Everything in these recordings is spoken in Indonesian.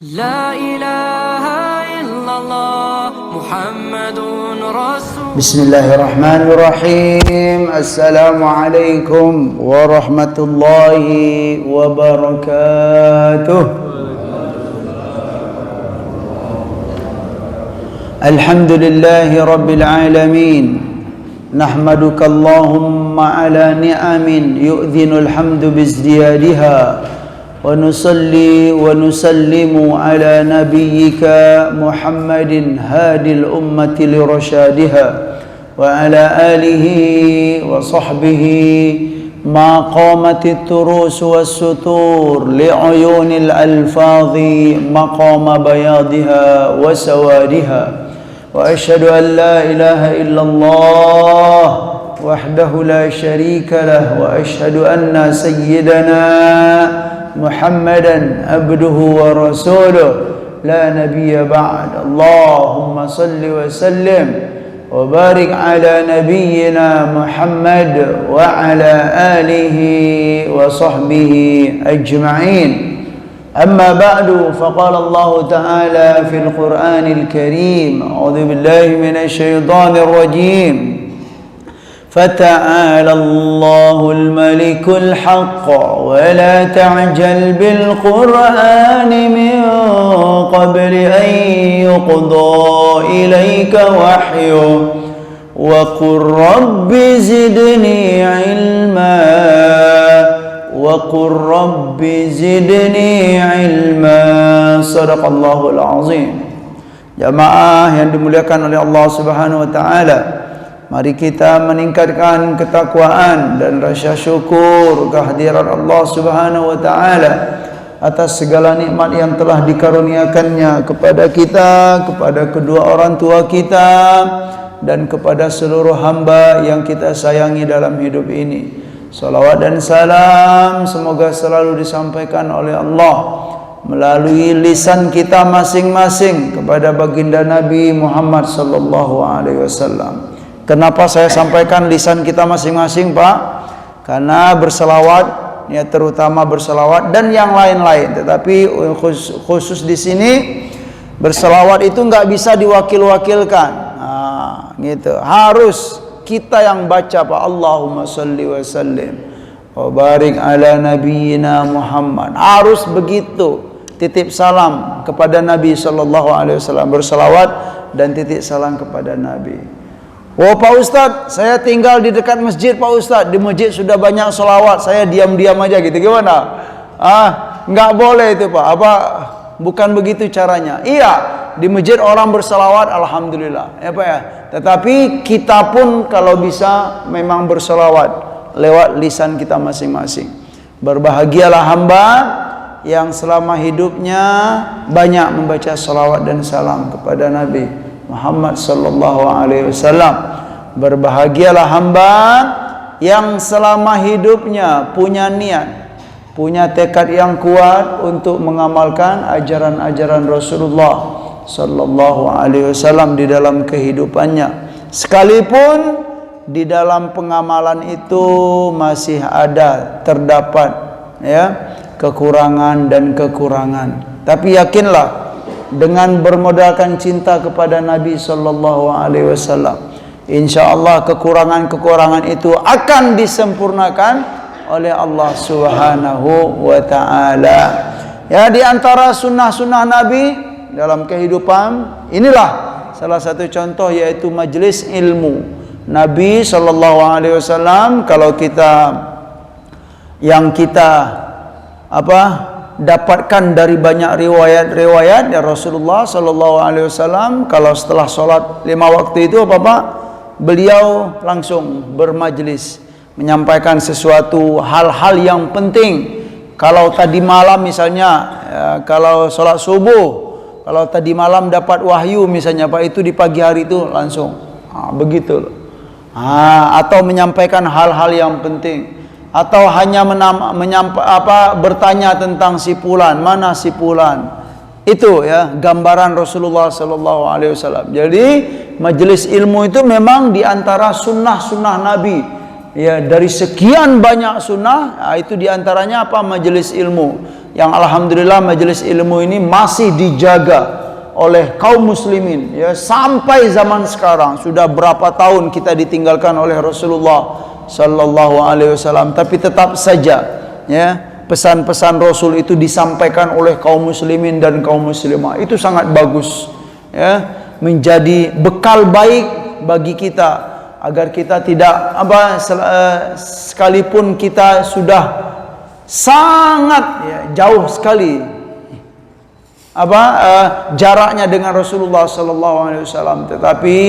لا إله إلا الله محمد رسول بسم الله الرحمن الرحيم. السلام عليكم ورحمة الله وبركاته. الحمد لله رب العالمين. نحمدك اللهم على نعم يؤذن الحمد بازديادها، ونصلي ونسلم على نبيك محمد هادي الأمة لرشادها، وعلى آله وصحبه ما قامت التروس والسطور لعيون الألفاظ مقام بياضها وسوادها، وأشهد أن لا إله إلا الله وحده لا شريك له، وأشهد أن سيدنا محمدا عبده ورسوله لا نبي بعد. اللهم صل وسلم وبارك على نبينا محمد وعلى آله وصحبه أجمعين. أما بعد، فقال الله تعالى في القرآن الكريم: أعوذ بالله من الشيطان الرجيم، فتعالى الله الملك الحق ولا تعجل بالقرآن من قبل أن يقضى إليك وحيه وقل رب زدني علما وقل رب زدني علما. صدق الله العظيم. Jamaah yang dimuliakan oleh Allah Subhanahu wa taala, mari kita meningkatkan ketakwaan dan rasa syukur kehadiran Allah Subhanahu wa taala atas segala nikmat yang telah dikaruniakannya kepada kita, kepada kedua orang tua kita, dan kepada seluruh hamba yang kita sayangi dalam hidup ini. Salawat dan salam semoga selalu disampaikan oleh Allah melalui lisan kita masing-masing kepada baginda Nabi Muhammad sallallahu alaihi wasallam. Kenapa saya sampaikan lisan kita masing-masing, Pak? Karena berselawat, ya, terutama berselawat dan yang lain-lain. Tetapi khusus di sini berselawat itu nggak bisa diwakil-wakilkan. Nah, gitu. Harus kita yang baca, Pak. Allahumma sholli wa sallim wa barik ala nabiyyina Muhammad. Harus begitu. Titip salam kepada Nabi sallallahu alaihi wasallam, berselawat dan titip salam kepada Nabi. Oh Pak Ustadz, saya tinggal di dekat masjid Pak Ustadz. Di masjid sudah banyak selawat, saya diam-diam aja gitu. Gimana? Nggak boleh itu Pak. Bukan begitu caranya. Iya, di masjid orang berselawat, alhamdulillah. Ya Pak ya. Tetapi kita pun kalau bisa memang berselawat lewat lisan kita masing-masing. Berbahagialah hamba yang selama hidupnya banyak membaca selawat dan salam kepada Nabi Muhammad sallallahu alaihi wasallam. Berbahagialah hamba yang selama hidupnya punya niat, punya tekad yang kuat untuk mengamalkan ajaran-ajaran Rasulullah sallallahu alaihi wasallam di dalam kehidupannya. Sekalipun di dalam pengamalan itu masih terdapat ya kekurangan dan kekurangan. Tapi yakinlah, dengan bermodalkan cinta kepada Nabi sallallahu alaihi wasallam, insyaallah kekurangan-kekurangan itu akan disempurnakan oleh Allah Subhanahu wa taala. Ya, di antara sunnah-sunnah Nabi dalam kehidupan, inilah salah satu contoh, yaitu majelis ilmu. Nabi sallallahu alaihi wasallam, kalau kita dapatkan dari banyak riwayat ya, Rasulullah sallallahu alaihi wasallam kalau setelah sholat 5 waktu itu Pak, beliau langsung bermajlis menyampaikan sesuatu hal-hal yang penting. Kalau tadi malam misalnya ya, kalau sholat subuh, kalau tadi malam dapat wahyu misalnya Pak, itu di pagi hari itu langsung begitu. Atau menyampaikan hal-hal yang penting, atau hanya bertanya tentang si fulan, mana si fulan. Itu ya gambaran Rasulullah sallallahu alaihi wasallam. Jadi majelis ilmu itu memang di antara sunnah-sunnah Nabi ya dari sekian banyak sunnah, itu diantaranya apa? Majelis ilmu, yang alhamdulillah majelis ilmu ini masih dijaga oleh kaum muslimin ya sampai zaman sekarang. Sudah berapa tahun kita ditinggalkan oleh Rasulullah sallallahu alaihi wasallam, tapi tetap saja ya pesan-pesan Rasul itu disampaikan oleh kaum muslimin dan kaum muslimah. Itu sangat bagus ya, menjadi bekal baik bagi kita agar kita tidak sekalipun kita sudah sangat ya, jauh sekali jaraknya dengan Rasulullah sallallahu alaihi wasallam, tetapi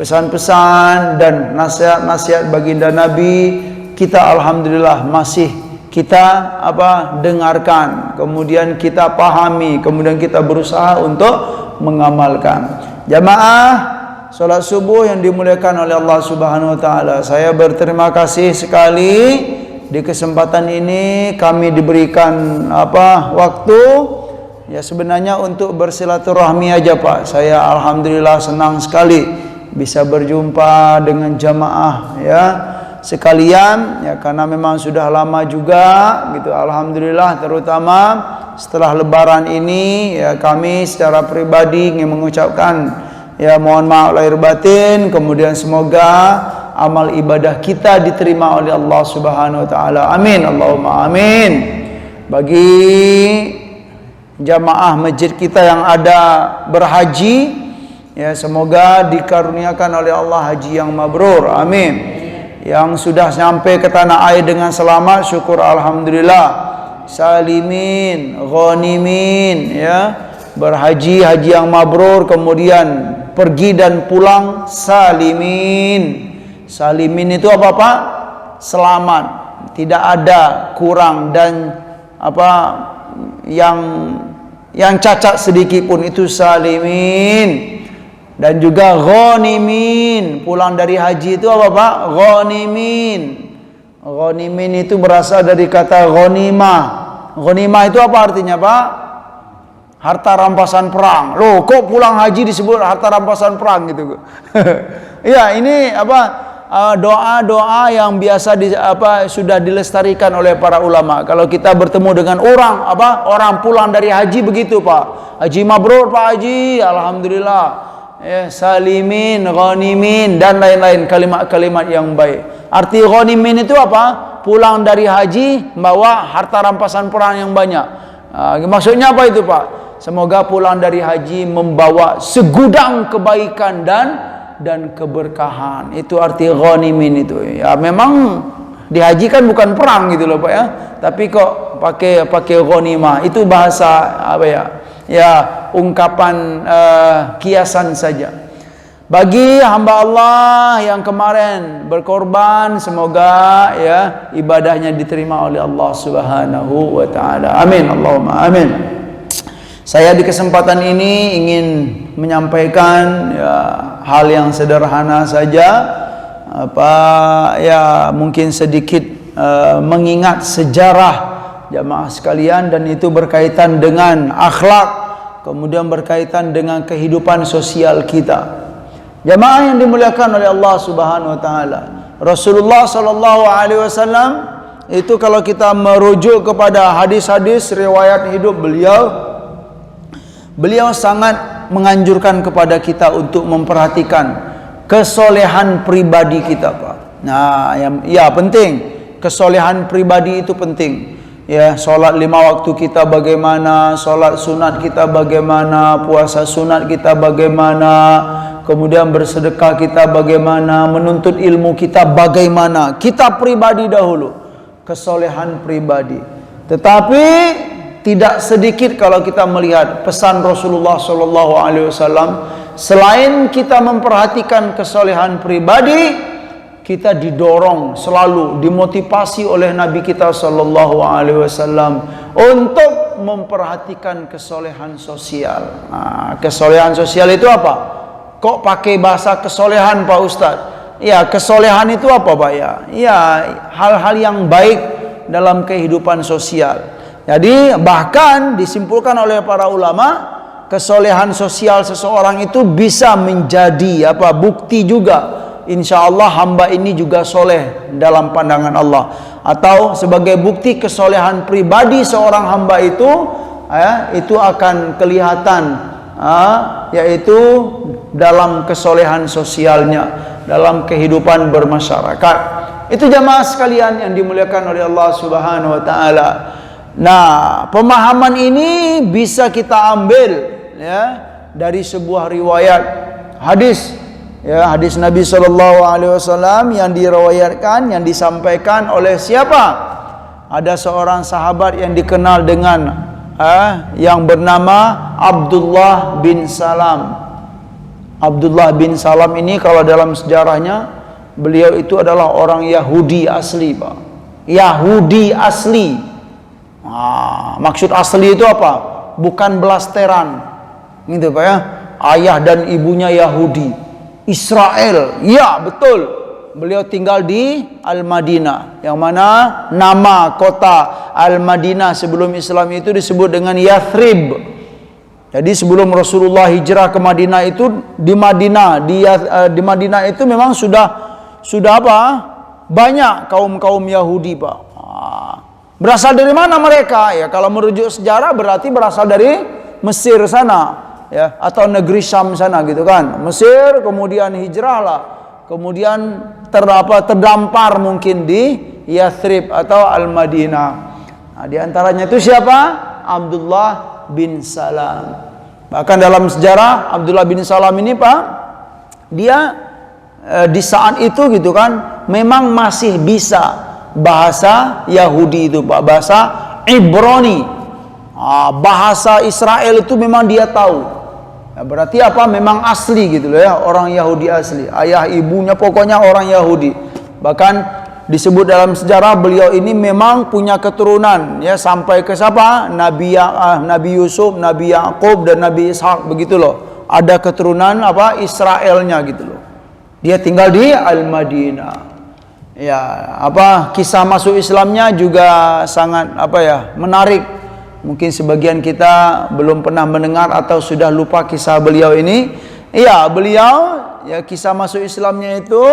pesan-pesan dan nasihat-nasihat baginda Nabi kita alhamdulillah masih kita dengarkan, kemudian kita pahami, kemudian kita berusaha untuk mengamalkan. Jamaah salat subuh yang dimuliakan oleh Allah Subhanahu wa taala, saya berterima kasih sekali di kesempatan ini kami diberikan waktu ya sebenarnya untuk bersilaturahmi aja Pak. Saya alhamdulillah senang sekali bisa berjumpa dengan jamaah ya sekalian ya, karena memang sudah lama juga gitu alhamdulillah, terutama setelah lebaran ini ya kami secara pribadi ingin mengucapkan ya mohon maaf lahir batin, kemudian semoga amal ibadah kita diterima oleh Allah Subhanahu wa taala. Amin Allahumma amin. Bagi jamaah masjid kita yang ada berhaji ya semoga dikaruniakan oleh Allah haji yang mabrur. Amin. Yang sudah sampai ke tanah air dengan selamat syukur alhamdulillah. Salimin, ghanimin ya. Berhaji haji yang mabrur, kemudian pergi dan pulang salimin. Salimin itu apa Pak? Selamat, tidak ada kurang dan yang cacat sedikit pun, itu salimin. Dan juga ghanimin, pulang dari haji itu apa Pak? Ghanimin. Ghanimin itu berasal dari kata ghanimah. Ghanimah itu apa artinya Pak? Harta rampasan perang. Loh, kok pulang haji disebut harta rampasan perang gitu? Ya, ini doa-doa yang biasa sudah dilestarikan oleh para ulama. Kalau kita bertemu dengan orang pulang dari haji begitu Pak. Haji mabrur Pak Haji, alhamdulillah. Ya, salimin, ghanimin dan lain-lain kalimat-kalimat yang baik. Arti ghanimin itu apa? Pulang dari haji membawa harta rampasan perang yang banyak. Maksudnya apa itu Pak? Semoga pulang dari haji membawa segudang kebaikan dan keberkahan. Itu arti ghanimin itu. Ya memang di haji kan bukan perang gitu loh Pak ya. Tapi kok pakai ghanimah. Itu bahasa ya ungkapan kiasan saja. Bagi hamba Allah yang kemarin berkorban, semoga ya ibadahnya diterima oleh Allah Subhanahu wa taala. Amin Allahumma amin. Saya di kesempatan ini ingin menyampaikan ya hal yang sederhana saja, mungkin sedikit mengingat sejarah jamaah sekalian, dan itu berkaitan dengan akhlak, kemudian berkaitan dengan kehidupan sosial kita. Jamaah yang dimuliakan oleh Allah Subhanahu wa taala. Rasulullah sallallahu alaihi wasallam itu kalau kita merujuk kepada hadis-hadis riwayat hidup beliau sangat menganjurkan kepada kita untuk memperhatikan kesolehan pribadi kita, Pak. Nah, penting. Kesolehan pribadi itu penting. Ya, solat 5 waktu kita bagaimana, solat sunat kita bagaimana, puasa sunat kita bagaimana, kemudian bersedekah kita bagaimana, menuntut ilmu kita bagaimana. Kita pribadi dahulu, kesolehan pribadi. Tetapi tidak sedikit kalau kita melihat pesan Rasulullah SAW, selain kita memperhatikan kesolehan pribadi, kita didorong selalu dimotivasi oleh Nabi kita SAW untuk memperhatikan kesolehan sosial. Nah, kesolehan sosial itu apa? Kok pakai bahasa kesolehan Pak Ustadz? Ya, kesolehan itu apa Pak ya? Ya, hal-hal yang baik dalam kehidupan sosial. Jadi bahkan disimpulkan oleh para ulama, kesolehan sosial seseorang itu bisa menjadi bukti juga insya Allah hamba ini juga soleh dalam pandangan Allah. Atau sebagai bukti kesolehan pribadi seorang hamba itu akan kelihatan, yaitu dalam kesolehan sosialnya, dalam kehidupan bermasyarakat. Itu jamaah sekalian yang dimuliakan oleh Allah Subhanahu wa taala. Nah, pemahaman ini bisa kita ambil ya dari sebuah riwayat hadis, ya, hadis Nabi sallallahu alaihi wasallam yang diriwayatkan, yang disampaikan oleh siapa? Ada seorang sahabat yang dikenal dengan yang bernama Abdullah bin Salam. Abdullah bin Salam ini kalau dalam sejarahnya, beliau itu adalah orang Yahudi asli, Pak. Yahudi asli. Maksud asli itu apa? Bukan belasteran, gitu Pak ya. Ayah dan ibunya Yahudi, Israel, ya betul. Beliau tinggal di Al-Madinah, yang mana nama kota Al-Madinah sebelum Islam itu disebut dengan Yathrib. Jadi sebelum Rasulullah hijrah ke Madinah itu, di Madinah itu memang sudah apa? Banyak kaum Yahudi, Pak. Berasal dari mana mereka? Ya, kalau merujuk sejarah berarti berasal dari Mesir sana, ya, atau negeri Syam sana, gitu kan. Mesir, kemudian hijrahlah, kemudian terdampar mungkin di Yathrib atau Al-Madinah. Nah, di antaranya itu siapa? Abdullah bin Salam. Bahkan dalam sejarah Abdullah bin Salam ini, Pak, dia di saat itu gitu kan memang masih bisa bahasa Yahudi itu, Pak, bahasa Ibrani. Bahasa Israel itu memang dia tahu. Ya, berarti apa? Memang asli gitu loh ya, orang Yahudi asli. Ayah ibunya pokoknya orang Yahudi. Bahkan disebut dalam sejarah beliau ini memang punya keturunan ya sampai ke siapa? Nabi Yusuf, Nabi Yakub dan Nabi Ishak, begitu loh. Ada keturunan apa? Israelnya gitu loh. Dia tinggal di Al-Madinah. Ya, kisah masuk Islamnya juga sangat menarik. Mungkin sebagian kita belum pernah mendengar atau sudah lupa kisah beliau ini. Iya, beliau ya kisah masuk Islamnya itu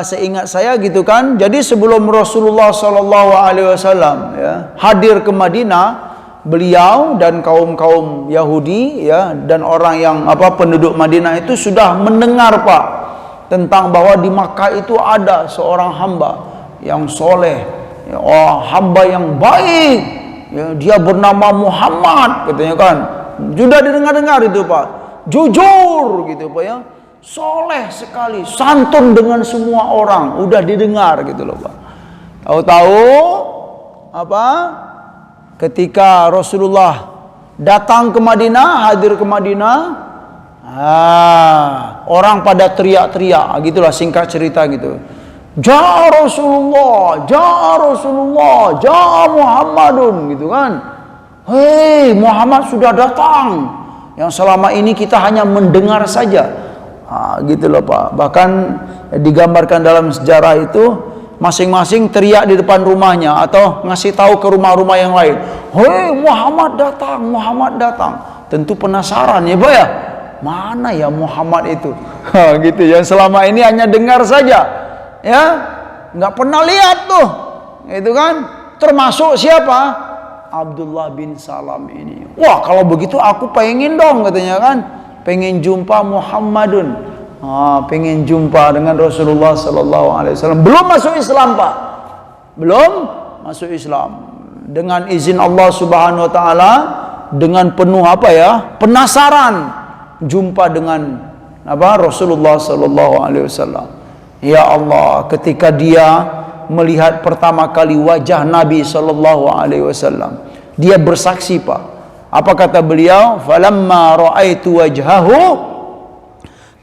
seingat saya gitu kan. Jadi sebelum Rasulullah sallallahu alaihi wasallam ya hadir ke Madinah, beliau dan kaum Yahudi ya dan orang yang penduduk Madinah itu sudah mendengar, Pak, tentang bahwa di Makkah itu ada seorang hamba yang soleh, ya, hamba yang baik, ya, dia bernama Muhammad, katanya kan. Sudah didengar-dengar itu, Pak. Jujur gitu, Pak ya. Soleh sekali, santun dengan semua orang, udah didengar gitu loh, Pak. Tahu-tahu ketika Rasulullah datang ke Madinah, hadir ke Madinah, orang pada teriak-teriak, gitulah singkat cerita gitu. Ja Rasulullah, ja Muhammadun, gitu kan. Hei, Muhammad sudah datang. Yang selama ini kita hanya mendengar saja. Gitu loh, Pak. Bahkan digambarkan dalam sejarah itu masing-masing teriak di depan rumahnya atau ngasih tahu ke rumah-rumah yang lain. Hei, Muhammad datang, Muhammad datang. Tentu penasaran ya, Pak ya. Mana ya Muhammad itu? Gitu ya. Selama ini hanya dengar saja, ya, nggak pernah lihat tuh, gitu kan? Termasuk siapa? Abdullah bin Salam ini. Wah, kalau begitu aku pengen dong, katanya kan, pengen jumpa Muhammadun, pengen jumpa dengan Rasulullah Sallallahu Alaihi Wasallam. Belum masuk Islam, Pak, belum masuk Islam. Dengan izin Allah Subhanahu Wa Taala, dengan penuh penasaran. Jumpa dengan Rasulullah sallallahu alaihi wasallam. Ya Allah, ketika dia melihat pertama kali wajah Nabi sallallahu alaihi wasallam, dia bersaksi, Pak. Apa kata beliau? Falamma ra'aitu wajhahu,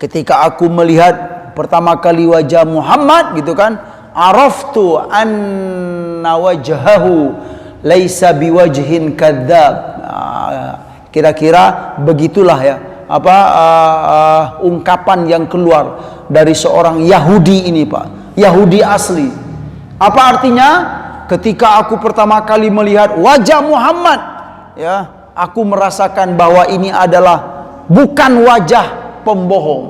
ketika aku melihat pertama kali wajah Muhammad, gitu kan, araftu anna wajhahu laisa biwajhin kadzab. Kira-kira begitulah ya ungkapan yang keluar dari seorang Yahudi ini, Pak. Yahudi asli. Apa artinya? Ketika aku pertama kali melihat wajah Muhammad, ya, aku merasakan bahwa ini adalah bukan wajah pembohong.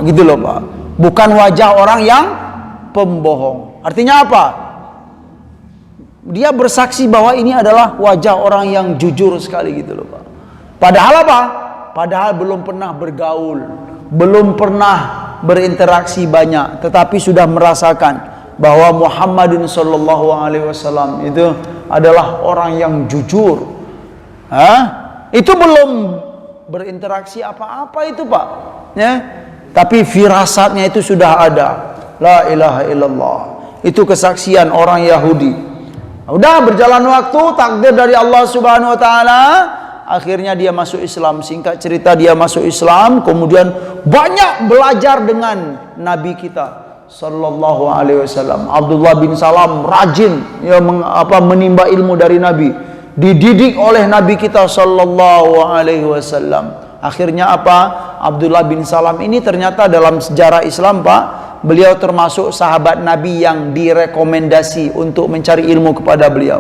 Gitu loh Pak. Bukan wajah orang yang pembohong. Artinya apa? Dia bersaksi bahwa ini adalah wajah orang yang jujur sekali gitu loh Pak. Padahal apa? Padahal belum pernah bergaul, belum pernah berinteraksi banyak, tetapi sudah merasakan bahwa Muhammadun sallallahu alaihi wasallam itu adalah orang yang jujur. Itu belum berinteraksi apa-apa itu Pak, ya. Tapi firasatnya itu sudah ada. La ilaha illallah. Itu kesaksian orang Yahudi. Udah berjalan waktu, takdir dari Allah Subhanahu wa taala, akhirnya dia masuk Islam. Singkat cerita dia masuk Islam, kemudian banyak belajar dengan Nabi kita sallallahu alaihi wasallam. Abdullah bin Salam rajin ya menimba ilmu dari Nabi, dididik oleh Nabi kita sallallahu alaihi wasallam. Akhirnya apa? Abdullah bin Salam ini ternyata dalam sejarah Islam Pak, beliau termasuk sahabat Nabi yang direkomendasi untuk mencari ilmu kepada beliau.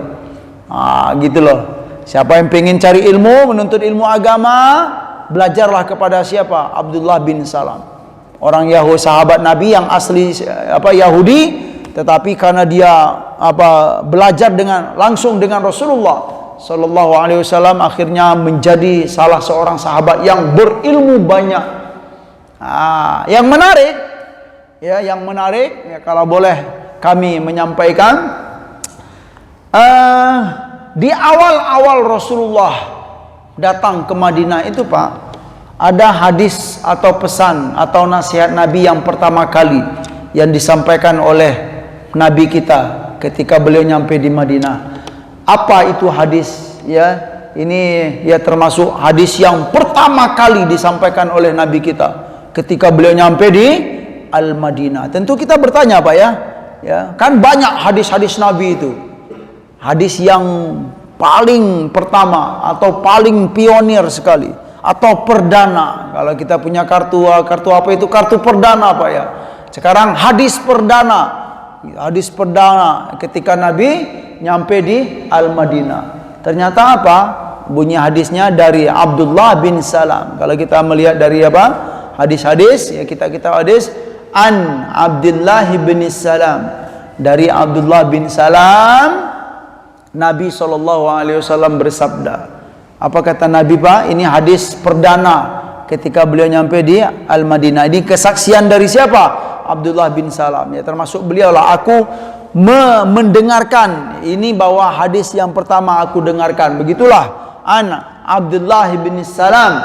Gitu loh. Siapa yang pengen cari ilmu, menuntut ilmu agama, belajarlah kepada siapa? Abdullah bin Salam. Orang Yahudi, sahabat Nabi yang asli Yahudi, tetapi karena dia belajar langsung dengan Rasulullah sallallahu alaihi wasallam, akhirnya menjadi salah seorang sahabat yang berilmu banyak. Yang menarik ya, kalau boleh kami menyampaikan, di awal-awal Rasulullah datang ke Madinah itu Pak, ada hadis atau pesan atau nasihat Nabi yang pertama kali yang disampaikan oleh Nabi kita ketika beliau nyampe di Madinah. Apa itu hadis? Ya, ini ya termasuk hadis yang pertama kali disampaikan oleh Nabi kita ketika beliau nyampe di Al-Madinah. Tentu kita bertanya Pak ya, kan banyak hadis-hadis Nabi itu. Hadis yang paling pertama atau paling pionir sekali atau perdana. Kalau kita punya kartu apa itu? Kartu perdana Pak ya. Sekarang hadis perdana ketika Nabi nyampe di Al-Madinah. Ternyata apa? Bunyi hadisnya dari Abdullah bin Salam. Kalau kita melihat dari hadis-hadis ya, kita hadis an Abdullah bin Salam, dari Abdullah bin Salam, Nabi SAW bersabda. Apa kata Nabi Pak? Ini hadis perdana ketika beliau nyampe di Al-Madinah. Ini kesaksian dari siapa? Abdullah bin Salam. Ya, termasuk beliau lah. Aku mendengarkan ini, bahwa hadis yang pertama aku dengarkan. Begitulah an Abdullah bin Salam.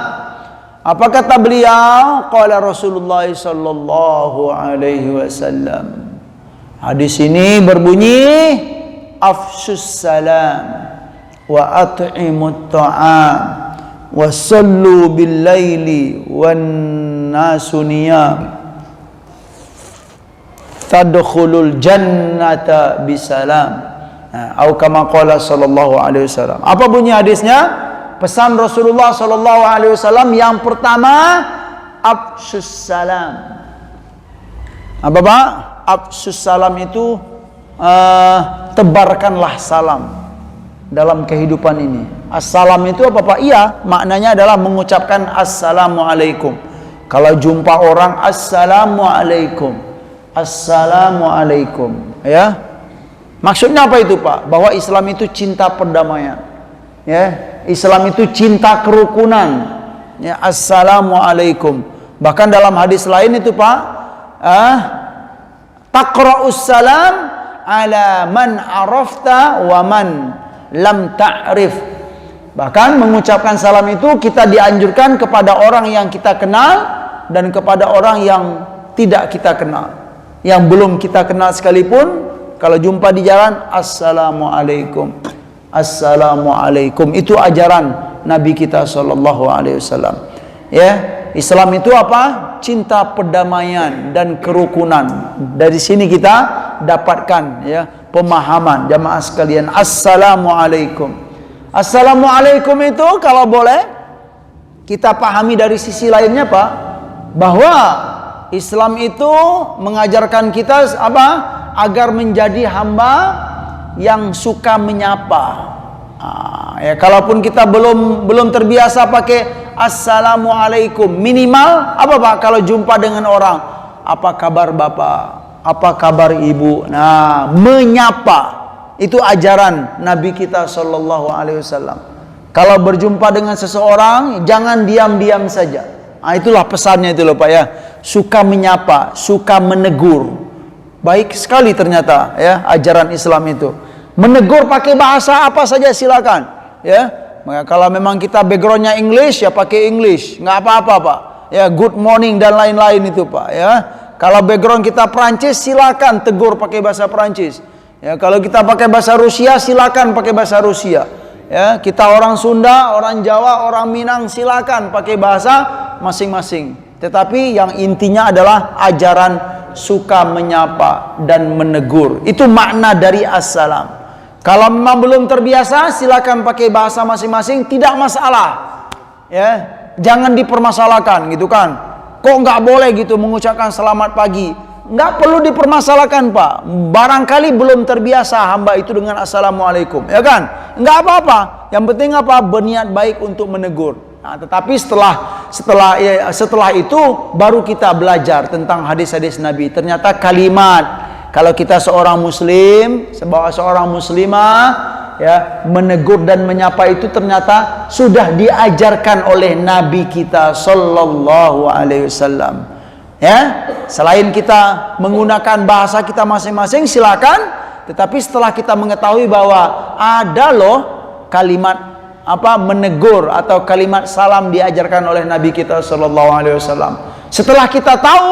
Apa kata beliau? Qala Rasulullah sallallahu alaihi wasallam. Hadis ini berbunyi, afsus salam wa at'imut ta'am wa sallu bil laili wan nasu niyam tadkhulul jannata bisalam. Atau kama qala sallallahu alaihi wasallam. Apa bunyi hadisnya? Pesan Rasulullah sallallahu alaihi wasallam yang pertama, afsus salam. Apa Pak? Afsus salam itu tebarkanlah salam dalam kehidupan ini. Assalam itu apa Pak? Iya, maknanya adalah mengucapkan assalamualaikum. Kalau jumpa orang, assalamualaikum, assalamualaikum, ya. Maksudnya apa itu Pak? Bahwa Islam itu cinta perdamaian, ya. Islam itu cinta kerukunan, ya. Assalamualaikum. Bahkan dalam hadis lain itu Pak, taqra'us salam ala man arafta wa man lam ta'rif. Bahkan mengucapkan salam itu kita dianjurkan kepada orang yang kita kenal dan kepada orang yang tidak kita kenal. Yang belum kita kenal sekalipun, kalau jumpa di jalan, assalamualaikum, assalamualaikum. Itu ajaran Nabi kita sallallahu alaihi wasallam. Ya, Islam itu apa? Cinta perdamaian dan kerukunan. Dari sini kita dapatkan ya pemahaman jamaah sekalian. Assalamualaikum. Assalamualaikum itu kalau boleh kita pahami dari sisi lainnya Pak, bahwa Islam itu mengajarkan kita apa? Agar menjadi hamba yang suka menyapa. Ya, kalaupun kita belum terbiasa pakai assalamualaikum. Minimal apa Pak kalau jumpa dengan orang? Apa kabar Bapak? Apa kabar Ibu? Nah, menyapa. Itu ajaran Nabi kita sallallahu alaihi wasallam. Kalau berjumpa dengan seseorang, jangan diam-diam saja. Nah, itulah pesannya itu loh Pak ya. Suka menyapa, suka menegur. Baik sekali ternyata ya ajaran Islam itu. Menegur pakai bahasa apa saja silakan ya. Maka kalau memang kita backgroundnya English ya pakai English, nggak apa-apa Pak. Ya good morning dan lain-lain itu Pak ya. Kalau background kita Prancis silakan tegur pakai bahasa Prancis. Ya, kalau kita pakai bahasa Rusia silakan pakai bahasa Rusia. Ya, kita orang Sunda, orang Jawa, orang Minang silakan pakai bahasa masing-masing. Tetapi yang intinya adalah ajaran suka menyapa dan menegur. Itu makna dari assalam. Kalau memang belum terbiasa silakan pakai bahasa masing-masing, tidak masalah. Ya, jangan dipermasalahkan gitu kan. Kok nggak boleh gitu mengucapkan selamat pagi? Nggak perlu dipermasalahkan Pak. Barangkali belum terbiasa hamba itu dengan assalamualaikum, ya kan? Nggak apa-apa. Yang penting apa? Berniat baik untuk menegur. Nah, tetapi setelah itu baru kita belajar tentang hadis-hadis Nabi. Ternyata kalimat kalau kita seorang muslim, seorang muslimah ya, menegur dan menyapa itu ternyata sudah diajarkan oleh Nabi kita sallallahu alaihi wasallam. Ya, selain kita menggunakan bahasa kita masing-masing silakan, tetapi setelah kita mengetahui bahwa ada loh kalimat menegur atau kalimat salam diajarkan oleh Nabi kita sallallahu alaihi wasallam. Setelah kita tahu,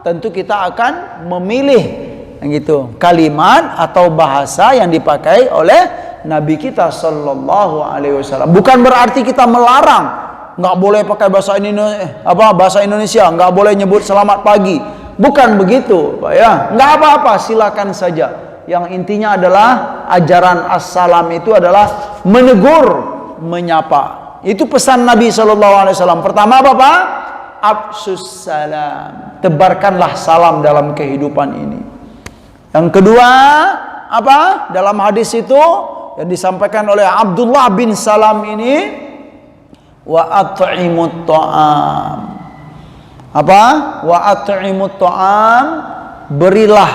tentu kita akan memilih gitu kalimat atau bahasa yang dipakai oleh Nabi kita sallallahu alaihi wasallam. Bukan berarti kita melarang nggak boleh pakai bahasa Indonesia, nggak boleh nyebut selamat pagi. Bukan begitu, Pak ya. Nggak apa-apa, silakan saja. Yang intinya adalah ajaran assalam itu adalah menegur, menyapa. Itu pesan Nabi SAW. Pertama apa Pak? Afsus salam. Tebarkanlah salam dalam kehidupan ini. Yang kedua apa? Dalam hadis itu yang disampaikan oleh Abdullah bin Salam ini, wa at'imut ta'am. Apa? Wa at'imut ta'am, berilah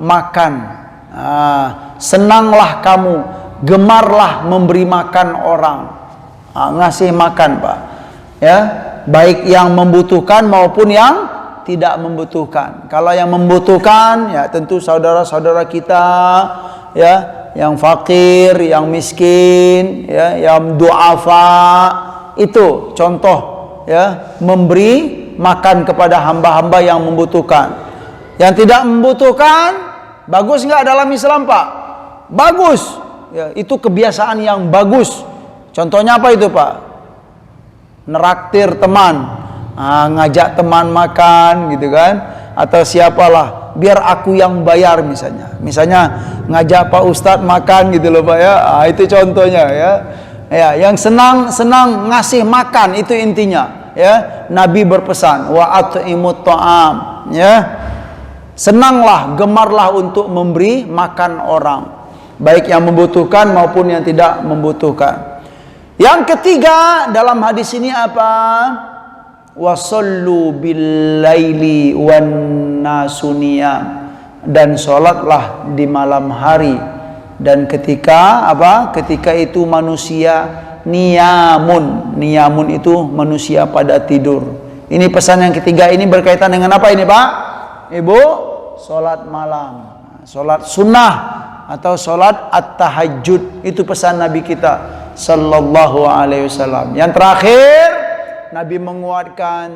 makan. Senanglah kamu, gemarlah memberi makan orang. Ngasih makan Pak ya, baik yang membutuhkan maupun yang tidak membutuhkan. Kalau yang membutuhkan ya tentu saudara-saudara kita ya, yang fakir, yang miskin ya, yang du'afa. Itu contoh ya, memberi makan kepada hamba-hamba yang membutuhkan. Yang tidak membutuhkan, bagus nggak dalam Islam Pak? Bagus ya, itu kebiasaan yang bagus. Contohnya apa itu Pak? Neraktir teman, ngajak teman makan gitu kan, atau siapalah, biar aku yang bayar misalnya ngajak Pak Ustadz makan gitu loh Pak ya. Itu contohnya ya. Ya, yang senang ngasih makan, itu intinya ya. Nabi berpesan wa at'imut ta'am ya. Senanglah, gemarlah untuk memberi makan orang, baik yang membutuhkan maupun yang tidak membutuhkan. Yang ketiga dalam hadis ini apa? Wasallu bil laili wan nasuniyam, dan sholatlah di malam hari. Dan ketika apa? Ketika itu manusia niyamun. Niyamun itu manusia pada tidur. Ini pesan yang ketiga, ini berkaitan dengan apa ini Pak? Ibu, sholat malam, sholat sunnah atau sholat at-tahajud. Itu pesan Nabi kita sallallahu alaihi wasallam. Yang terakhir, Nabi menguatkan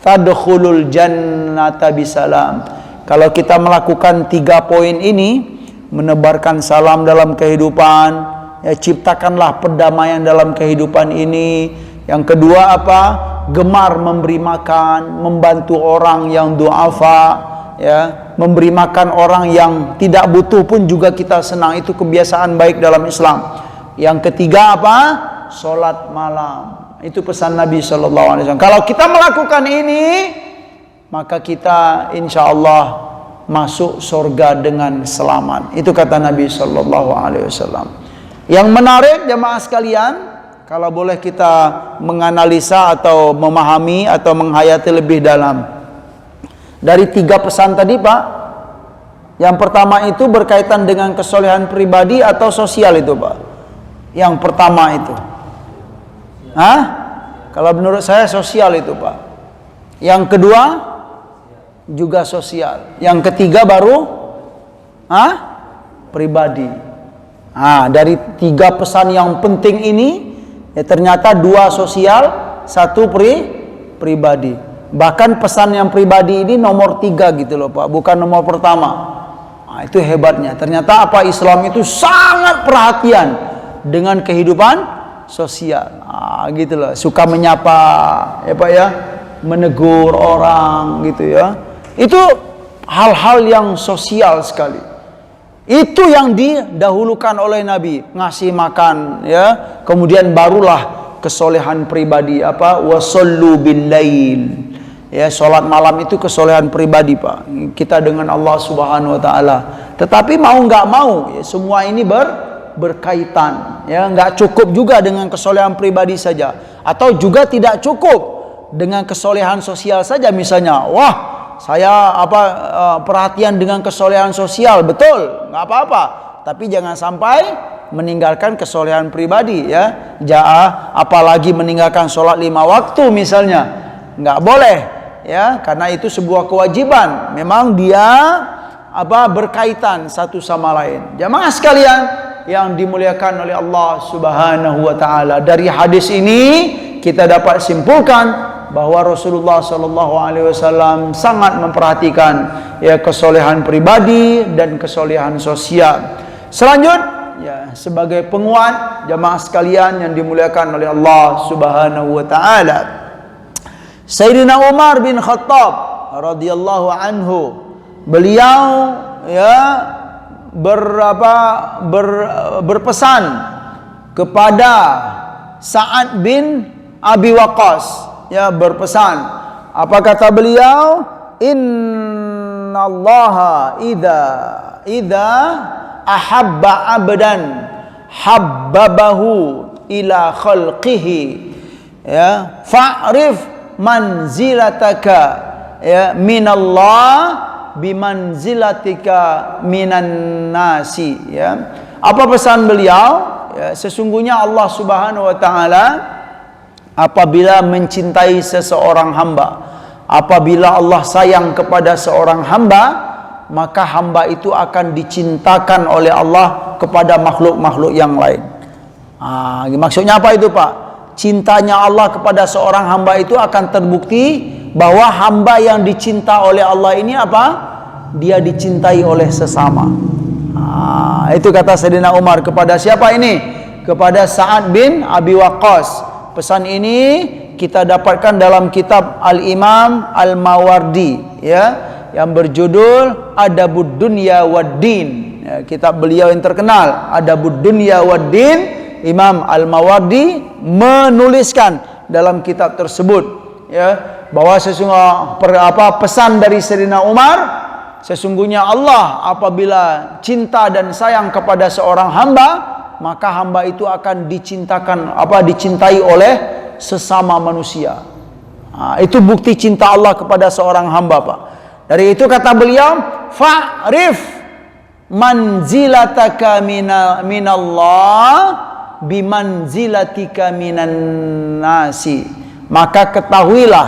tadkhulul jannata bisalam. Kalau kita melakukan 3 poin ini, menebarkan salam dalam kehidupan ya, ciptakanlah perdamaian dalam kehidupan ini. Yang kedua apa? Gemar memberi makan, membantu orang yang du'afa ya, memberi makan orang yang tidak butuh pun juga kita senang. Itu kebiasaan baik dalam Islam. Yang ketiga apa? Sholat malam. Itu pesan Nabi SAW. Kalau kita melakukan ini, maka kita insya Allah masuk surga dengan selamat. Itu kata Nabi SAW. Yang menarik jemaah sekalian, kalau boleh kita menganalisa atau memahami atau menghayati lebih dalam dari 3 pesan tadi, Pak. Yang pertama itu berkaitan dengan kesolehan pribadi atau sosial itu, Pak. Yang pertama itu. Hah? Kalau menurut saya sosial itu, Pak. Yang kedua juga sosial. Yang ketiga baru pribadi. Dari 3 pesan yang penting ini, ya ternyata 2 sosial, 1 pribadi. Bahkan pesan yang pribadi ini nomor 3 gitu loh, Pak, bukan nomor pertama. Itu hebatnya. Ternyata Islam itu sangat perhatian dengan kehidupan sosial. Gitu loh. Suka menyapa, ya Pak ya, menegur orang gitu ya. Itu hal-hal yang sosial sekali. Itu yang didahulukan oleh Nabi, ngasih makan ya. Kemudian barulah kesolehan pribadi, wasallu bil lail. Ya, salat malam itu kesolehan pribadi, Pak. Kita dengan Allah Subhanahu wa taala. Tetapi mau nggak mau, ya, semua ini berkaitan, ya. Nggak cukup juga dengan kesolehan pribadi saja, atau juga tidak cukup dengan kesolehan sosial saja. Misalnya, saya perhatian dengan kesolehan sosial, betul, nggak apa-apa. Tapi jangan sampai meninggalkan kesolehan pribadi, ya. Apalagi meninggalkan sholat 5 waktu misalnya, nggak boleh, ya, karena itu sebuah kewajiban. Memang dia berkaitan satu sama lain. Jamaah sekalian yang dimuliakan oleh Allah Subhanahu wa taala, dari hadis ini kita dapat simpulkan bahwa Rasulullah sallallahu alaihi wasallam sangat memperhatikan ya kesolehan pribadi dan kesolehan sosial. Selanjutnya, ya, sebagai penguat jamaah sekalian yang dimuliakan oleh Allah Subhanahu wa taala, Sayyidina Umar bin Khattab radhiyallahu anhu, beliau ya berpesan kepada Sa'ad bin Abi Waqqas, ya, berpesan. Apa kata beliau? Innallaha idza ahabba abdan habbabahu ila khalqihi, ya, fa'rif manzilataka, ya, minallah bimanzilatika minan nasi, ya. Apa pesan beliau? Ya, sesungguhnya Allah Subhanahu wa taala apabila mencintai seseorang hamba, apabila Allah sayang kepada seorang hamba, maka hamba itu akan dicintakan oleh Allah kepada makhluk-makhluk yang lain. Maksudnya apa itu, Pak? Cintanya Allah kepada seorang hamba itu akan terbukti bahwa hamba yang dicinta oleh Allah ini dia dicintai oleh sesama. Itu kata Sayyidina Umar kepada siapa ini? Kepada Sa'ad bin Abi Waqqas. Pesan ini kita dapatkan dalam kitab Al-Imam Al-Mawardi, ya, yang berjudul Adabud Dunya Waddin. Ya, kitab beliau yang terkenal Adabud Dunya Waddin. Imam Al-Mawardi menuliskan dalam kitab tersebut, ya, bahwa sesungguhnya pesan dari Sayyidina Umar, sesungguhnya Allah apabila cinta dan sayang kepada seorang hamba, maka hamba itu akan dicintai oleh sesama manusia. Itu bukti cinta Allah kepada seorang hamba, Pak. Dari itu kata beliau, fa'rif manzilataka minallah bimanzilatika minan nasi. Maka ketahuilah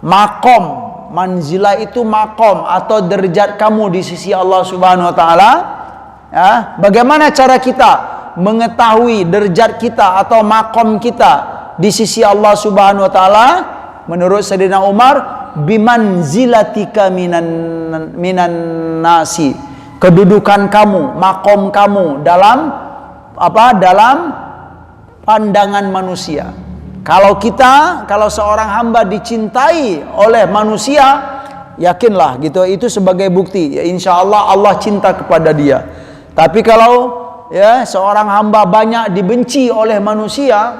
makom, manzilah itu makom atau derajat kamu di sisi Allah Subhanahu wa taala. Ya, bagaimana cara kita mengetahui derajat kita atau makom kita di sisi Allah Subhanahu wa taala? Menurut Sayyidina Umar, bimanzilatika minan nasi. Kedudukan kamu, makom kamu dalam pandangan manusia. Kalau seorang hamba dicintai oleh manusia, yakinlah gitu, itu sebagai bukti, ya, insya Allah Allah cinta kepada dia. Tapi kalau, ya, seorang hamba banyak dibenci oleh manusia,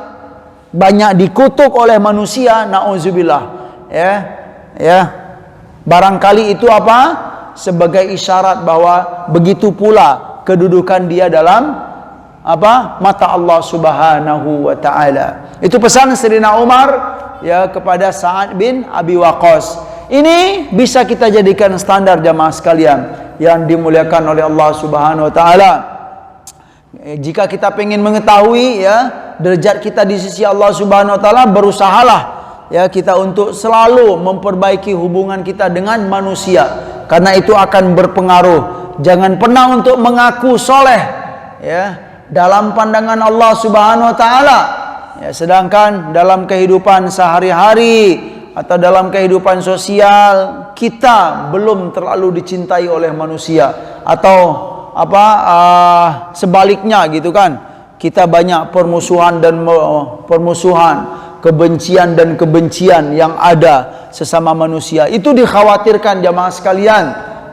banyak dikutuk oleh manusia, na'udzubillah, ya, barangkali itu sebagai isyarat bahwa begitu pula kedudukan dia dalam mata Allah Subhanahu wa taala. Itu pesan Sayyidina Umar ya kepada Sa'ad bin Abi Waqqas. Ini bisa kita jadikan standar jamaah sekalian yang dimuliakan oleh Allah Subhanahu wa taala. Jika kita ingin mengetahui ya derajat kita di sisi Allah Subhanahu wa taala, berusahalah ya kita untuk selalu memperbaiki hubungan kita dengan manusia, karena itu akan berpengaruh. Jangan pernah untuk mengaku soleh ya dalam pandangan Allah Subhanahu wa taala ya, sedangkan dalam kehidupan sehari-hari atau dalam kehidupan sosial kita belum terlalu dicintai oleh manusia, atau sebaliknya gitu kan, kita banyak permusuhan, kebencian dan kebencian yang ada sesama manusia. Itu dikhawatirkan jamaah sekalian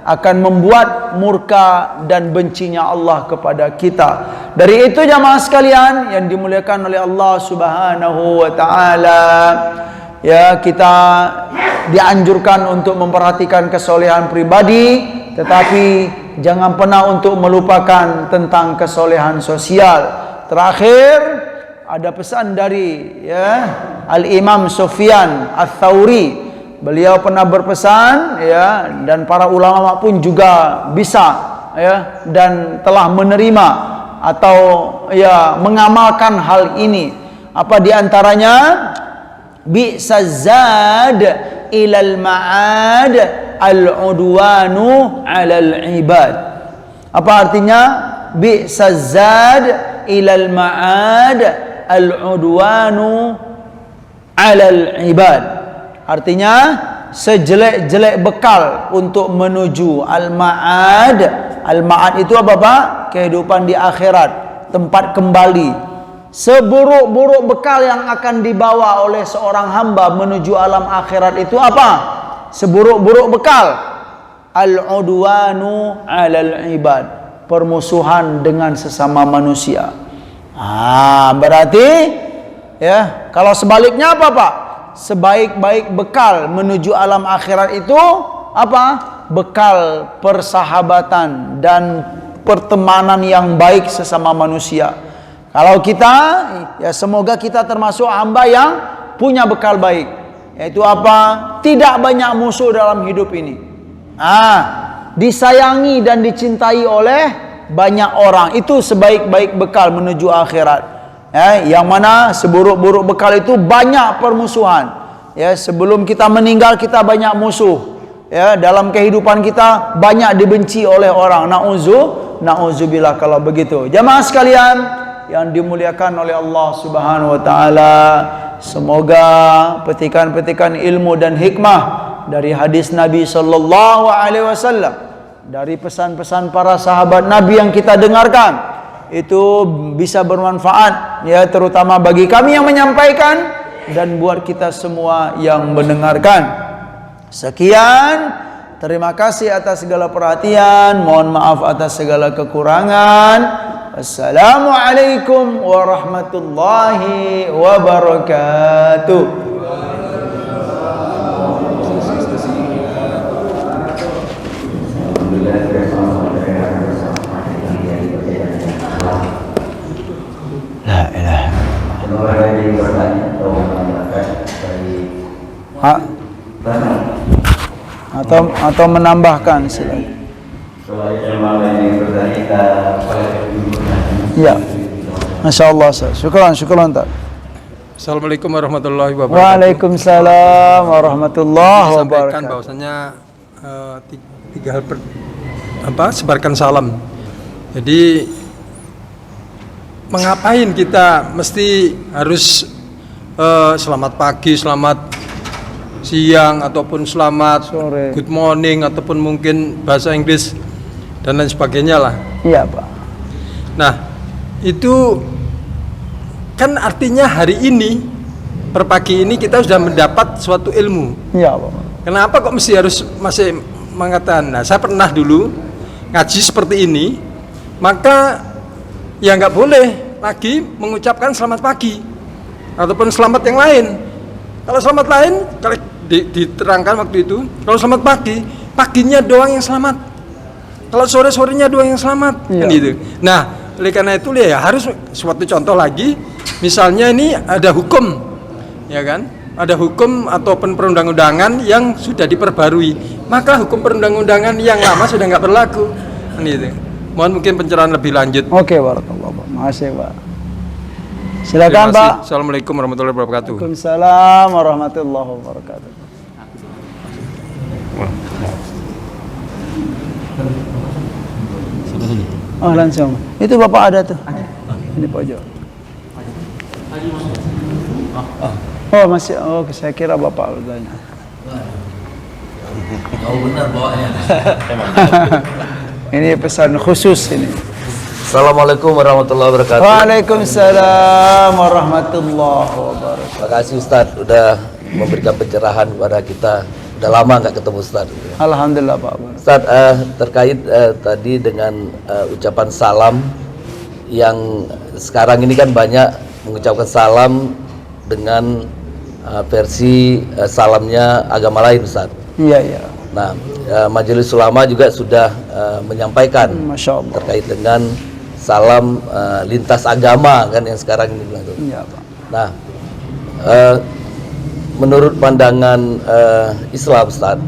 akan membuat murka dan bencinya Allah kepada kita. Dari itu jamaah sekalian yang dimuliakan oleh Allah Subhanahu wa taala, ya kita dianjurkan untuk memperhatikan kesolehan pribadi, tetapi jangan pernah untuk melupakan tentang kesolehan sosial. Terakhir ada pesan dari ya Al-Imam Sufyan Ats-Tsauri. Beliau pernah berpesan ya, dan para ulama pun juga bisa ya dan telah menerima atau ya mengamalkan hal ini. Apa di antaranya? Bi'sazad ilal ma'ad al-udwanu 'alal ibad. Apa artinya? Bi'sazad ilal ma'ad al-udwanu 'alal ibad. Artinya sejelek-jelek bekal untuk menuju al-ma'ad. Al-ma'ad itu apa Pak? Kehidupan di akhirat, tempat kembali. Seburuk-buruk bekal yang akan dibawa oleh seorang hamba menuju alam akhirat itu apa? Seburuk-buruk bekal. Al-udwanu 'alal ibad. Permusuhan dengan sesama manusia. Berarti ya, kalau sebaliknya apa Pak? Sebaik-baik bekal menuju alam akhirat itu apa? Bekal persahabatan dan pertemanan yang baik sesama manusia. Kalau kita ya semoga kita termasuk hamba yang punya bekal baik, yaitu apa? Tidak banyak musuh dalam hidup ini. Disayangi dan dicintai oleh banyak orang. Itu sebaik-baik bekal menuju akhirat. Yang mana seburuk-buruk bekal itu banyak permusuhan. Ya, sebelum kita meninggal kita banyak musuh. Ya, dalam kehidupan kita banyak dibenci oleh orang. Na'udzubillah kalau begitu. Jamaah sekalian yang dimuliakan oleh Allah Subhanahu wa taala, semoga petikan-petikan ilmu dan hikmah dari hadis Nabi sallallahu alaihi wasallam, dari pesan-pesan para sahabat Nabi yang kita dengarkan, itu bisa bermanfaat ya, terutama bagi kami yang menyampaikan dan buat kita semua yang mendengarkan. Sekian, terima kasih atas segala perhatian, mohon maaf atas segala kekurangan. Assalamualaikum warahmatullahi wabarakatuh. La ilaha atau menambahkan silakan. Ya, Masya Allah. Syukran tak. Assalamualaikum warahmatullahi wabarakatuh. Waalaikumsalam warahmatullahi wabarakatuh. Sampaikan bahwasanya tiga hal sebarkan salam. Jadi mengapain kita mesti harus selamat pagi, selamat siang, ataupun selamat sore, good morning, ataupun mungkin bahasa Inggris dan lain sebagainya lah. Iya Pak. Nah itu kan artinya hari ini per pagi ini kita sudah mendapat suatu ilmu. Iya Pak. Kenapa kok mesti harus masih mengatakan? Nah saya pernah dulu ngaji seperti ini, maka ya nggak boleh lagi mengucapkan selamat pagi ataupun selamat yang lain. Kalau selamat lain, kalau diterangkan waktu itu, kalau selamat pagi, paginya doang yang selamat. Kalau sore-sorenya doang yang selamat, kan gitu. Nah, Oleh karena itu ya harus suatu contoh lagi, misalnya ini ada hukum, ya kan? Ada hukum atau perundang-undangan yang sudah diperbarui, maka hukum perundang-undangan yang lama sudah nggak berlaku. Gitu. Mohon mungkin pencerahan lebih lanjut. Oke, barakallah, Pak. Makasih, Pak. Silakan, Pak. Assalamualaikum warahmatullahi wabarakatuh. Waalaikumsalam warahmatullahi wabarakatuh. Oh, langsung. Itu Bapak ada tuh. Ini pojok. Oh, masih. Oh, saya kira Bapak bertanya. Oh benar bawanya. Ini pesan khusus ini. Assalamualaikum warahmatullahi wabarakatuh. Waalaikumsalam warahmatullahi wabarakatuh. Terima kasih Ustadz udah memberikan pencerahan kepada kita. Udah lama nggak ketemu Ustadz. Alhamdulillah Pak. Ustadz terkait tadi dengan ucapan salam yang sekarang ini kan banyak mengucapkan salam dengan versi salamnya agama lain Ustadz. Iya, iya. Nah, Majelis Ulama juga sudah menyampaikan Masya Allah. terkait dengan salam lintas agama kan yang sekarang ini bilang itu. Iya, Pak. Nah, menurut pandangan Islam, Ustaz,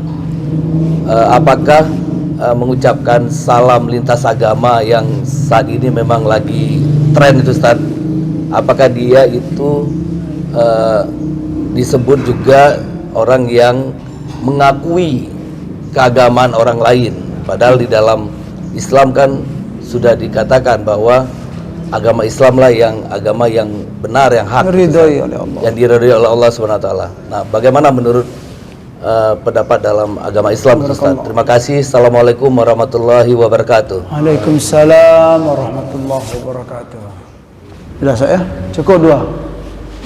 apakah mengucapkan salam lintas agama yang saat ini memang lagi tren itu, Ustaz, apakah dia itu disebut juga orang yang mengakui keagamaan orang lain, padahal di dalam Islam kan sudah dikatakan bahwa agama Islamlah yang agama yang benar, yang hak, Diridhoi oleh Allah. yang diridhoi oleh Allah Subhanahu wa taala. Nah, bagaimana menurut pendapat dalam agama Islam, Ustaz? Terima kasih. Assalamualaikum warahmatullahi wabarakatuh. Waalaikumsalam warahmatullahi wabarakatuh. Jelas ya? Cukup dua.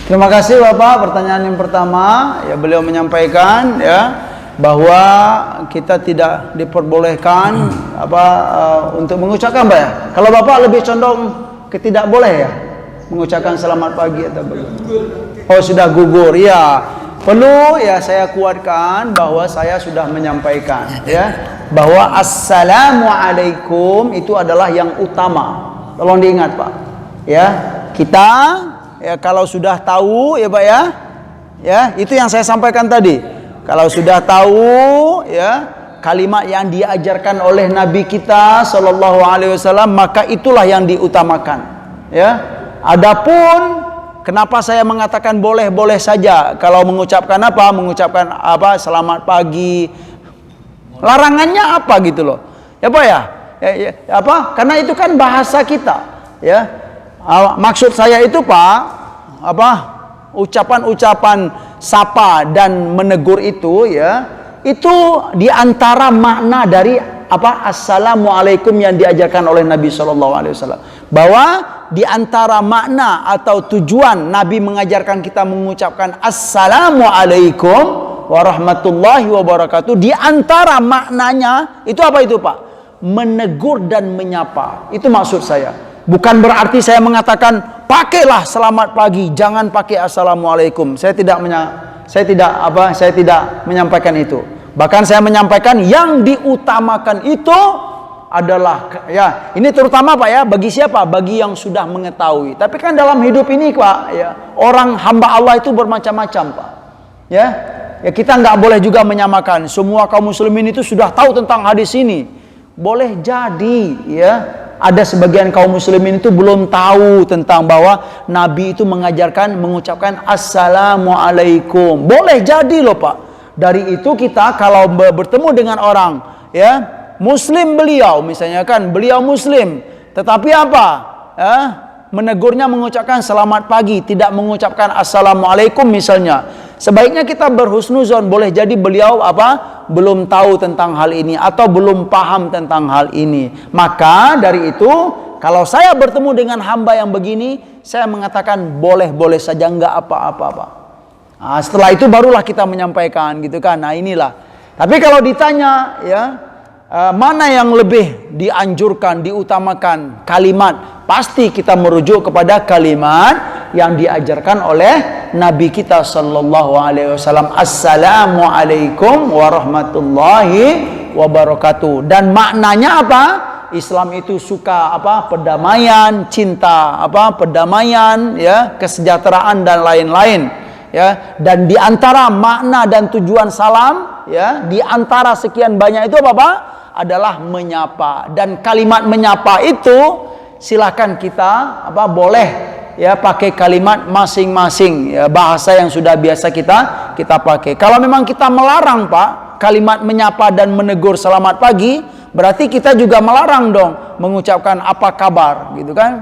Terima kasih Bapak. Pertanyaan yang pertama, ya beliau menyampaikan ya bahwa kita tidak diperbolehkan untuk mengucapkan Pak ya. Kalau Bapak lebih condong ke tidak boleh ya mengucapkan selamat pagi atau belum? Oh, sudah gugur ya. Perlu ya saya kuatkan bahwa saya sudah menyampaikan ya bahwa assalamualaikum itu adalah yang utama. Tolong diingat Pak. Ya, kita ya kalau sudah tahu ya Pak ya itu yang saya sampaikan tadi. Kalau sudah tahu ya kalimat yang diajarkan oleh Nabi kita sallallahu alaihi wasallam, maka itulah yang diutamakan ya. Adapun kenapa saya mengatakan boleh-boleh saja kalau mengucapkan selamat pagi, larangannya apa gitu loh ya Pak ya, karena itu kan bahasa kita ya. Maksud saya itu Pak ucapan-ucapan sapa dan menegur itu ya, itu diantara makna dari assalamualaikum yang diajarkan oleh Nabi SAW, bahwa diantara makna atau tujuan Nabi mengajarkan kita mengucapkan assalamualaikum warahmatullahi wabarakatuh, diantara maknanya itu apa itu Pak? Menegur dan menyapa. Itu maksud saya. Bukan berarti saya mengatakan pakailah selamat pagi, jangan pakai assalamualaikum. Saya tidak menyampaikan itu. Bahkan saya menyampaikan yang diutamakan itu adalah ya, ini terutama Pak ya, bagi siapa? Bagi yang sudah mengetahui. Tapi kan dalam hidup ini Pak ya, orang hamba Allah itu bermacam-macam Pak. Ya kita nggak boleh juga menyamakan. Semua kaum muslimin itu sudah tahu tentang hadis ini. Boleh jadi ya ada sebagian kaum muslimin itu belum tahu tentang bahwa Nabi itu mengajarkan mengucapkan assalamualaikum. Boleh jadi loh Pak. Dari itu kita kalau bertemu dengan orang ya muslim, beliau misalnya kan beliau muslim, tetapi menegurnya mengucapkan selamat pagi, tidak mengucapkan assalamualaikum misalnya, sebaiknya kita berhusnuzon. Boleh jadi beliau belum tahu tentang hal ini atau belum paham tentang hal ini. Maka dari itu kalau saya bertemu dengan hamba yang begini, saya mengatakan boleh-boleh saja, enggak apa-apa. Nah, setelah itu barulah kita menyampaikan gitu kan. Nah inilah. Tapi kalau ditanya ya mana yang lebih dianjurkan, diutamakan kalimat, pasti kita merujuk kepada kalimat yang diajarkan oleh Nabi kita sallallahu alaihi wasallam, assalamualaikum warahmatullahi wabarakatuh. Dan maknanya apa? Islam itu suka perdamaian, cinta perdamaian, ya, kesejahteraan dan lain-lain, ya. Dan di antara makna dan tujuan salam, ya, di antara sekian banyak itu adalah menyapa. Dan kalimat menyapa itu silakan kita boleh, ya, pakai kalimat masing-masing, ya, bahasa yang sudah biasa kita pakai. Kalau memang kita melarang, Pak, kalimat menyapa dan menegur selamat pagi, berarti kita juga melarang dong mengucapkan apa kabar, gitu kan?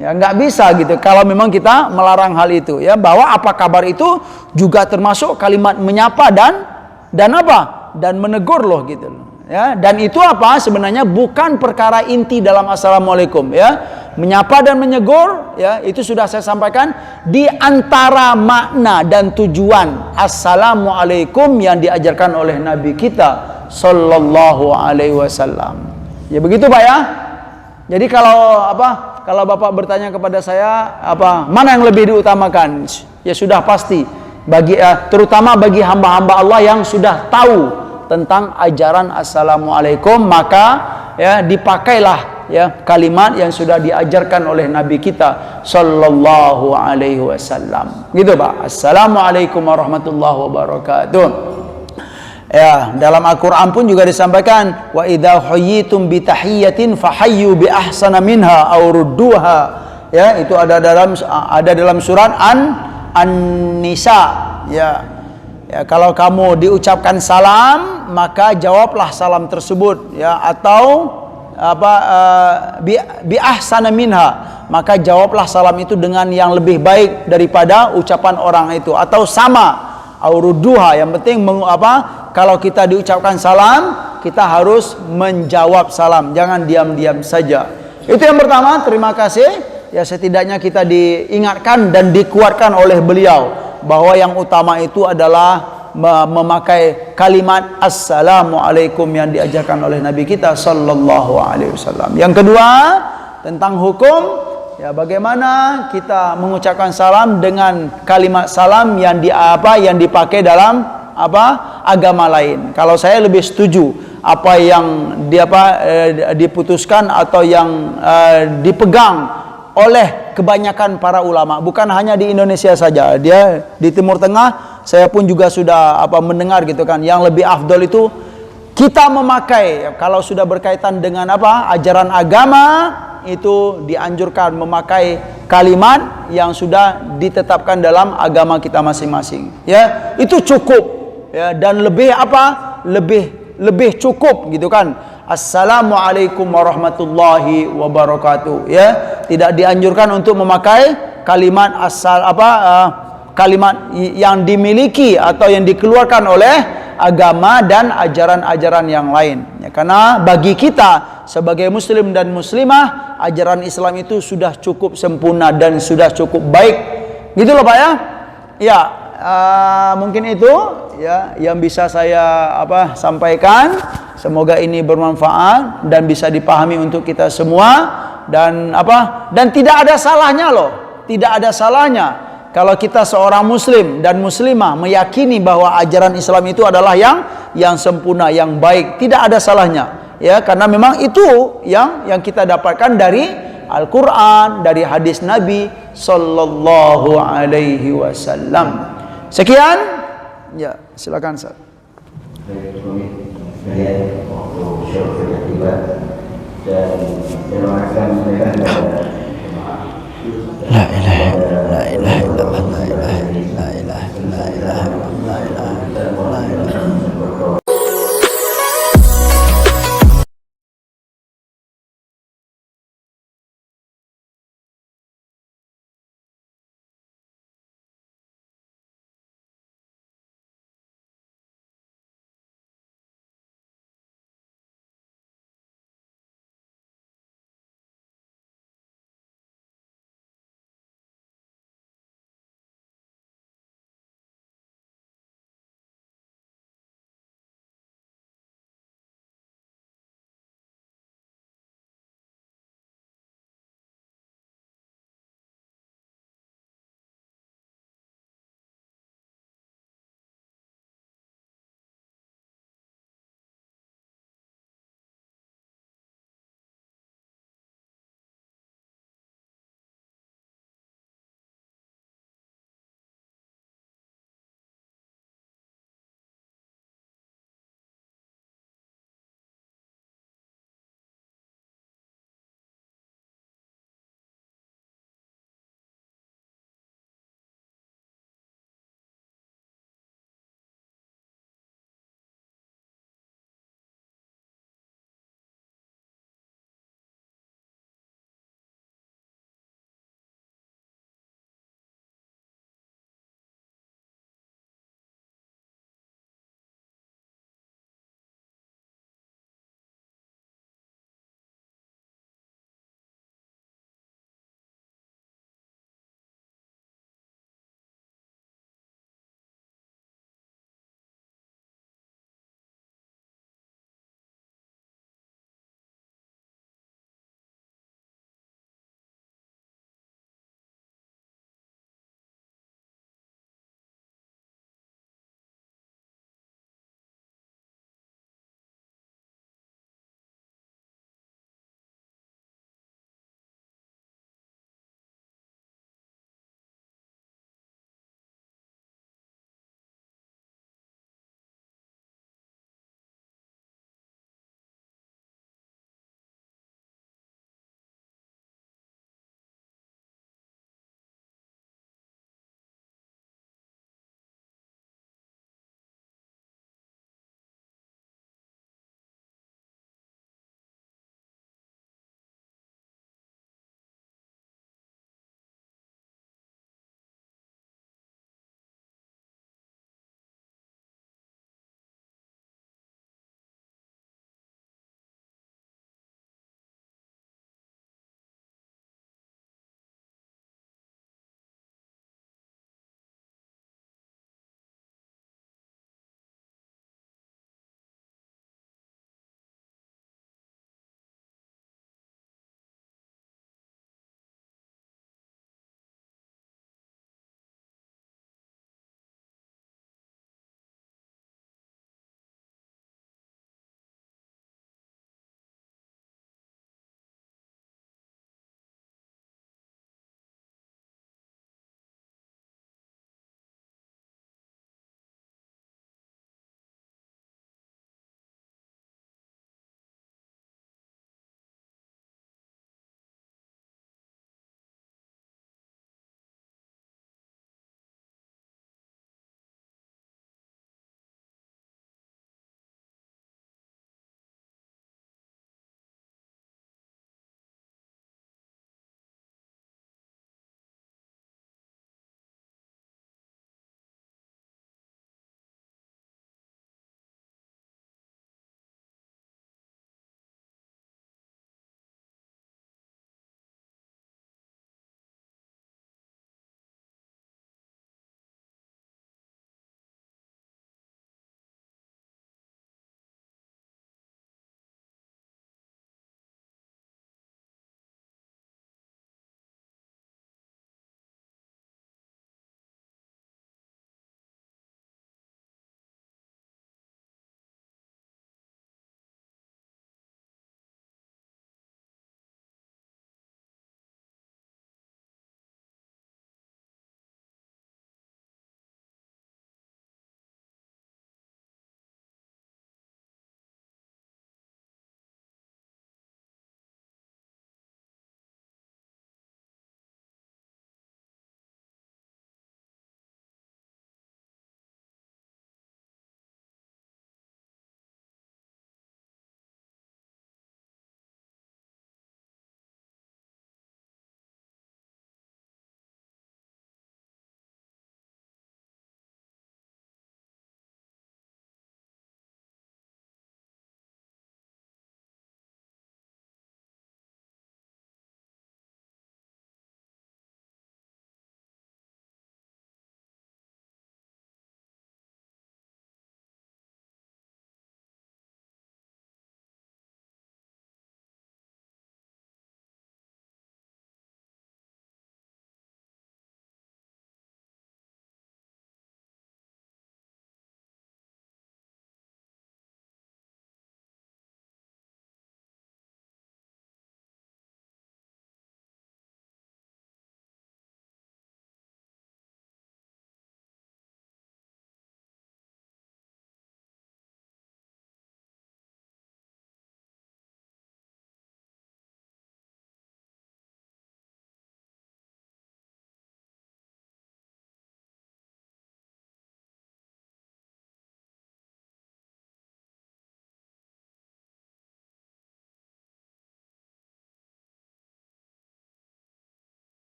Ya, nggak bisa gitu kalau memang kita melarang hal itu, ya, bahwa apa kabar itu juga termasuk kalimat menyapa dan menegur loh, gitu loh, ya. Dan itu sebenarnya bukan perkara inti dalam assalamualaikum, ya. Menyapa dan menegur, ya, itu sudah saya sampaikan di antara makna dan tujuan assalamualaikum yang diajarkan oleh Nabi kita sallallahu alaihi wasallam. Ya begitu, Pak, ya. Jadi kalau Bapak bertanya kepada saya mana yang lebih diutamakan, ya sudah pasti terutama bagi hamba-hamba Allah yang sudah tahu tentang ajaran assalamualaikum, maka, ya, dipakailah, ya, kalimat yang sudah diajarkan oleh Nabi kita sallallahu alaihi wasallam. Gitu, Pak. Assalamualaikum warahmatullahi wabarakatuh. Ya, dalam Al-Qur'an pun juga disampaikan wa idza huyyitum bi tahiyyatin fahayyu bi ahsana minha aw rudduha. Ya, itu ada dalam surat An-Nisa, ya. Ya, kalau kamu diucapkan salam, maka jawablah salam tersebut, ya, atau bi ahsana minha, maka jawablah salam itu dengan yang lebih baik daripada ucapan orang itu, atau sama auruduha. Yang penting kalau kita diucapkan salam, kita harus menjawab salam, jangan diam-diam saja. Itu yang pertama. Terima kasih, ya, setidaknya kita diingatkan dan dikuatkan oleh beliau bahwa yang utama itu adalah memakai kalimat assalamualaikum yang diajarkan oleh Nabi kita sallallahu alaihi wasallam. Yang kedua, tentang hukum, ya, bagaimana kita mengucapkan salam dengan kalimat salam yang dipakai dalam agama lain. Kalau saya lebih setuju apa yang diputuskan atau yang dipegang oleh kebanyakan para ulama, bukan hanya di Indonesia saja, dia di Timur Tengah. Saya pun juga sudah mendengar, gitu kan, yang lebih afdol itu kita memakai, kalau sudah berkaitan dengan ajaran agama, itu dianjurkan memakai kalimat yang sudah ditetapkan dalam agama kita masing-masing, ya. Itu cukup, ya, dan lebih cukup, gitu kan. Assalamualaikum warahmatullahi wabarakatuh, ya. Tidak dianjurkan untuk memakai kalimat kalimat yang dimiliki atau yang dikeluarkan oleh agama dan ajaran-ajaran yang lain, ya. Karena bagi kita sebagai muslim dan muslimah, ajaran Islam itu sudah cukup sempurna dan sudah cukup baik, gitu loh, Pak, ya. Ya, mungkin itu, ya, yang bisa saya sampaikan. Semoga ini bermanfaat dan bisa dipahami untuk kita semua, dan tidak ada salahnya loh, tidak ada salahnya kalau kita seorang muslim dan muslimah meyakini bahwa ajaran Islam itu adalah yang sempurna, yang baik. Tidak ada salahnya, ya, karena memang itu yang kita dapatkan dari Al-Quran, dari hadis Nabi sallallahu alaihi wasallam. Sekian, ya, silakan, Ustaz. Waktu syukur sudah tiba, dan terima kasih kepada La ilaha illallah, la ilaha illallah, la ilaha illallah, la ilaha illallah.